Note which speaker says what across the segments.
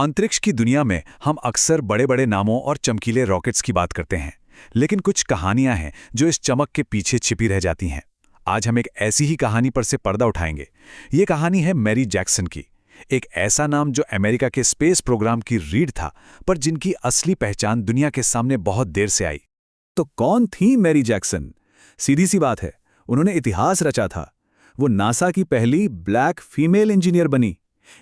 Speaker 1: अंतरिक्ष की दुनिया में हम अक्सर बड़े बड़े नामों और चमकीले रॉकेट्स की बात करते हैं, लेकिन कुछ कहानियां हैं जो इस चमक के पीछे छिपी रह जाती हैं। आज हम एक ऐसी ही कहानी पर से पर्दा उठाएंगे। ये कहानी है मैरी जैक्सन की, एक ऐसा नाम जो अमेरिका के स्पेस प्रोग्राम की रीढ़ था, पर जिनकी असली पहचान दुनिया के सामने बहुत देर से आई। तो कौन थी मैरी जैक्सन? सीधी सी बात है, उन्होंने इतिहास रचा था। वो नासा की पहली ब्लैक फीमेल इंजीनियर बनी,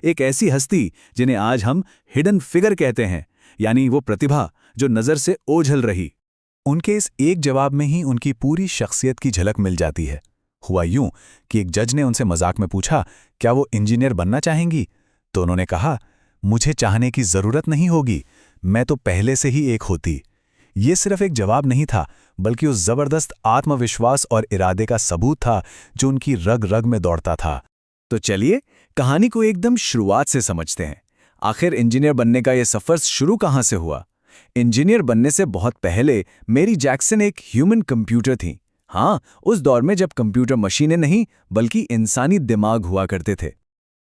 Speaker 1: एक ऐसी हस्ती जिन्हें आज हम हिडन फिगर कहते हैं, यानी वो प्रतिभा जो नजर से ओझल रही। उनके इस एक जवाब में ही उनकी पूरी शख्सियत की झलक मिल जाती है। हुआ यूं कि एक जज ने उनसे मजाक में पूछा, क्या वो इंजीनियर बनना चाहेंगी? तो उन्होंने कहा, मुझे चाहने की जरूरत नहीं होगी, मैं तो पहले से ही एक होती। ये सिर्फ एक जवाब नहीं था, बल्कि उस जबरदस्त आत्मविश्वास और इरादे का सबूत था जो उनकी रग रग में दौड़ता था। तो चलिए कहानी को एकदम शुरुआत से समझते हैं। आखिर इंजीनियर बनने का यह सफर शुरू कहां से हुआ? इंजीनियर बनने से बहुत पहले मैरी जैक्सन एक ह्यूमन कंप्यूटर थी। हाँ, उस दौर में जब कंप्यूटर मशीनें नहीं बल्कि इंसानी दिमाग हुआ करते थे।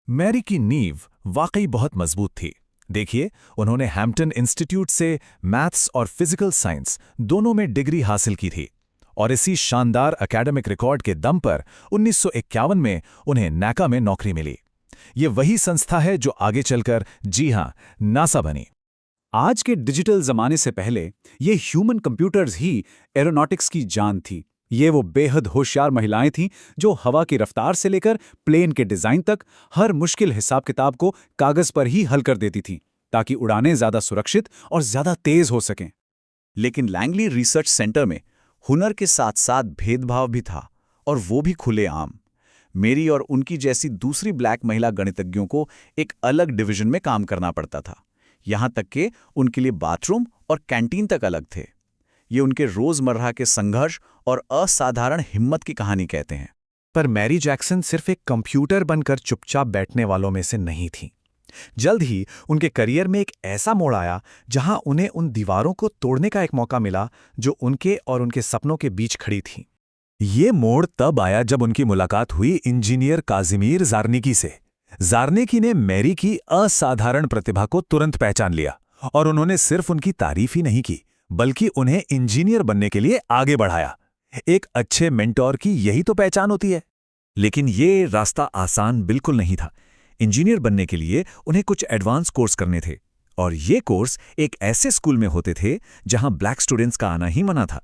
Speaker 1: मैरी की नींव वाकई बहुत मजबूत थी। देखिए, उन्होंने हैम्पटन इंस्टीट्यूट से मैथ्स और फिजिकल साइंस दोनों में डिग्री हासिल की थी, और इसी शानदार एकेडमिक रिकॉर्ड के दम पर 1951 में उन्हें नासा में नौकरी मिली। ये वही संस्था है जो आगे चलकर, जी हां, नासा बनी। आज के डिजिटल जमाने से पहले ये ह्यूमन कंप्यूटर्स ही एरोनॉटिक्स की जान थी। ये वो बेहद होशियार महिलाएं थीं जो हवा की रफ्तार से लेकर प्लेन के डिजाइन तक हर मुश्किल हिसाब किताब को कागज पर ही हल कर देती थीं, ताकि उड़ानें ज्यादा सुरक्षित और ज्यादा तेज हो सकें। लेकिन लैंगली रिसर्च सेंटर में हुनर के साथ साथ भेदभाव भी था, और वो भी खुलेआम। मेरी और उनकी जैसी दूसरी ब्लैक महिला गणितज्ञों को एक अलग डिवीजन में काम करना पड़ता था। यहां तक कि उनके लिए बाथरूम और कैंटीन तक अलग थे। ये उनके रोजमर्रा के संघर्ष और असाधारण हिम्मत की कहानी कहते हैं। पर मैरी जैक्सन सिर्फ एक कंप्यूटर बनकर चुपचाप बैठने वालों में से नहीं थी। जल्द ही उनके करियर में एक ऐसा मोड़ आया जहां उन्हें उन दीवारों को तोड़ने का एक मौका मिला जो उनके और उनके सपनों के बीच खड़ी थी। ये मोड़ तब आया जब उनकी मुलाकात हुई इंजीनियर काजिमीर ज़ारनिकी से। ज़ारनिकी ने मैरी की असाधारण प्रतिभा को तुरंत पहचान लिया, और उन्होंने सिर्फ उनकी तारीफ ही नहीं की, बल्कि उन्हें इंजीनियर बनने के लिए आगे बढ़ाया। एक अच्छे मेंटोर की यही तो पहचान होती है। लेकिन ये रास्ता आसान बिल्कुल नहीं था। इंजीनियर बनने के लिए उन्हें कुछ एडवांस कोर्स करने थे, और ये कोर्स एक ऐसे स्कूल में होते थे जहां ब्लैक स्टूडेंट्स का आना ही मना था।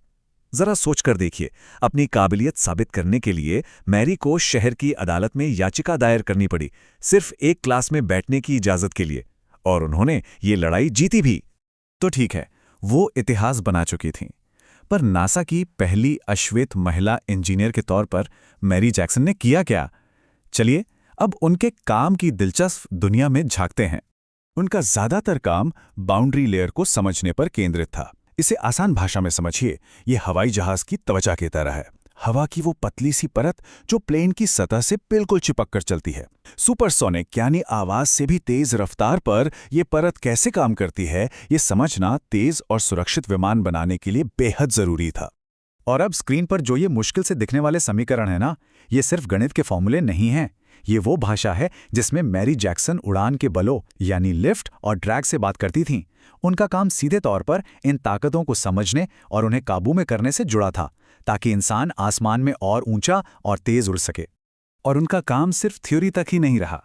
Speaker 1: जरा सोच कर देखिए, अपनी काबिलियत साबित करने के लिए मैरी को शहर की अदालत में याचिका दायर करनी पड़ी, सिर्फ एक क्लास में बैठने की इजाजत के लिए, और उन्होंने ये लड़ाई जीती भी। तो ठीक है, वो इतिहास बना चुकी थीं, पर नासा की पहली अश्वेत महिला इंजीनियर के तौर पर मैरी जैक्सन ने किया क्या? चलिए अब उनके काम की दिलचस्प दुनिया में झांकते हैं। उनका ज्यादातर काम बाउंड्री लेयर को समझने पर केंद्रित था। इसे आसान भाषा में समझिए, ये हवाई जहाज की त्वचा की तरह है। हवा की वो पतली सी परत जो प्लेन की सतह से बिल्कुल चिपक कर चलती है। सुपरसोनिक यानी आवाज से भी तेज रफ्तार पर यह परत कैसे काम करती है, ये समझना तेज और सुरक्षित विमान बनाने के लिए बेहद जरूरी था। और अब स्क्रीन पर जो ये मुश्किल से दिखने वाले समीकरण है ना, ये सिर्फ गणित के फॉर्मूले नहीं हैं। ये वो भाषा है जिसमें मैरी जैक्सन उड़ान के बलों यानी लिफ्ट और ड्रैग से बात करती थीं। उनका काम सीधे तौर पर इन ताकतों को समझने और उन्हें काबू में करने से जुड़ा था, ताकि इंसान आसमान में और ऊंचा और तेज उड़ सके। और उनका काम सिर्फ थ्योरी तक ही नहीं रहा।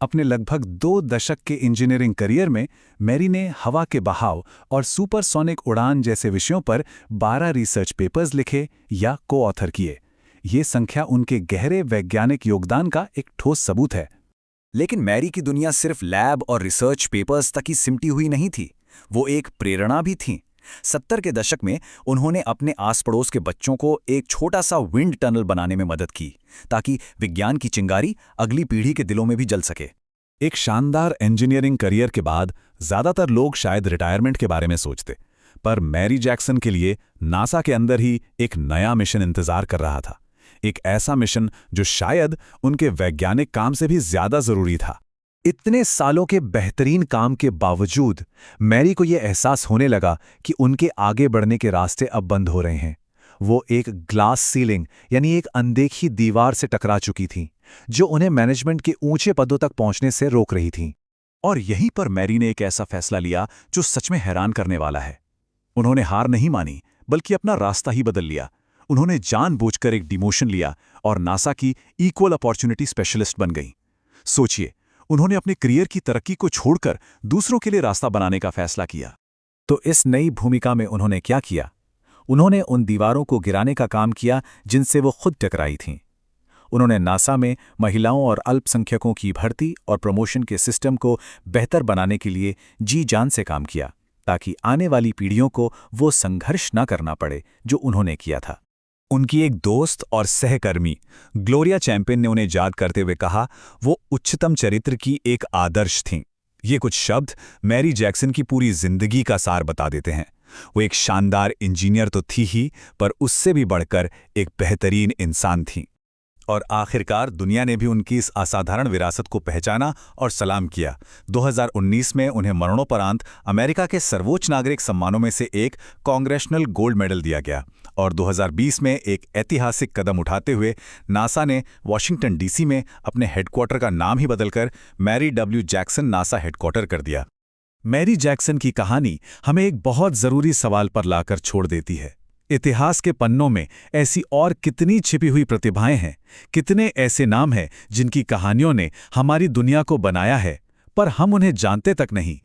Speaker 1: अपने लगभग 2 दशक के इंजीनियरिंग करियर में मैरी ने हवा के बहाव और सुपरसोनिक उड़ान जैसे विषयों पर 12 रिसर्च पेपर्स लिखे या को-ऑथर किए। ये संख्या उनके गहरे वैज्ञानिक योगदान का एक ठोस सबूत है। लेकिन मैरी की दुनिया सिर्फ लैब और रिसर्च पेपर्स तक ही सिमटी हुई नहीं थी, वो एक प्रेरणा भी थी। 70 के दशक में उन्होंने अपने आस पड़ोस के बच्चों को एक छोटा सा विंड टनल बनाने में मदद की, ताकि विज्ञान की चिंगारी अगली पीढ़ी के दिलों में भी जल सके। एक शानदार इंजीनियरिंग करियर के बाद ज्यादातर लोग शायद रिटायरमेंट के बारे में सोचते, पर मैरी जैक्सन के लिए नासा के अंदर ही एक नया मिशन इंतजार कर रहा था। एक ऐसा मिशन जो शायद उनके वैज्ञानिक काम से भी ज्यादा जरूरी था। इतने सालों के बेहतरीन काम के बावजूद मैरी को यह एहसास होने लगा कि उनके आगे बढ़ने के रास्ते अब बंद हो रहे हैं। वो एक ग्लास सीलिंग यानी एक अनदेखी दीवार से टकरा चुकी थीं, जो उन्हें मैनेजमेंट के ऊंचे पदों तक पहुंचने से रोक रही थी। और यहीं पर मैरी ने एक ऐसा फैसला लिया जो सच में हैरान करने वाला है। उन्होंने हार नहीं मानी, बल्कि अपना रास्ता ही बदल लिया। उन्होंने जानबूझकर एक डिमोशन लिया और नासा की इक्वल अपॉर्चुनिटी स्पेशलिस्ट बन गई। सोचिए, उन्होंने अपने करियर की तरक्की को छोड़कर दूसरों के लिए रास्ता बनाने का फैसला किया। तो इस नई भूमिका में उन्होंने क्या किया? उन्होंने उन दीवारों को गिराने का काम किया जिनसे वो खुद टकराई थीं। उन्होंने नासा में महिलाओं और अल्पसंख्यकों की भर्ती और प्रमोशन के सिस्टम को बेहतर बनाने के लिए जी जान से काम किया, ताकि आने वाली पीढ़ियों को वो संघर्ष न करना पड़े जो उन्होंने किया था। उनकी एक दोस्त और सहकर्मी ग्लोरिया चैंपियन ने उन्हें याद करते हुए कहा, वो उच्चतम चरित्र की एक आदर्श थीं। ये कुछ शब्द मैरी जैक्सन की पूरी जिंदगी का सार बता देते हैं। वो एक शानदार इंजीनियर तो थी ही, पर उससे भी बढ़कर एक बेहतरीन इंसान थीं। और आखिरकार दुनिया ने भी उनकी इस असाधारण विरासत को पहचाना और सलाम किया। 2019 में उन्हें मरणोपरांत अमेरिका के सर्वोच्च नागरिक सम्मानों में से एक कांग्रेशनल गोल्ड मेडल दिया गया और 2020 में एक ऐतिहासिक कदम उठाते हुए नासा ने वॉशिंगटन डीसी में अपने हेडक्वार्टर का नाम ही बदलकर Mary W Jackson NASA headquarter कर दिया। मैरी जैक्सन की कहानी हमें एक बहुत ज़रूरी सवाल पर लाकर छोड़ देती है। इतिहास के पन्नों में ऐसी और कितनी छिपी हुई प्रतिभाएं हैं, कितने ऐसे नाम हैं जिनकी कहानियों ने हमारी दुनिया को बनाया है, पर हम उन्हें जानते तक नहीं।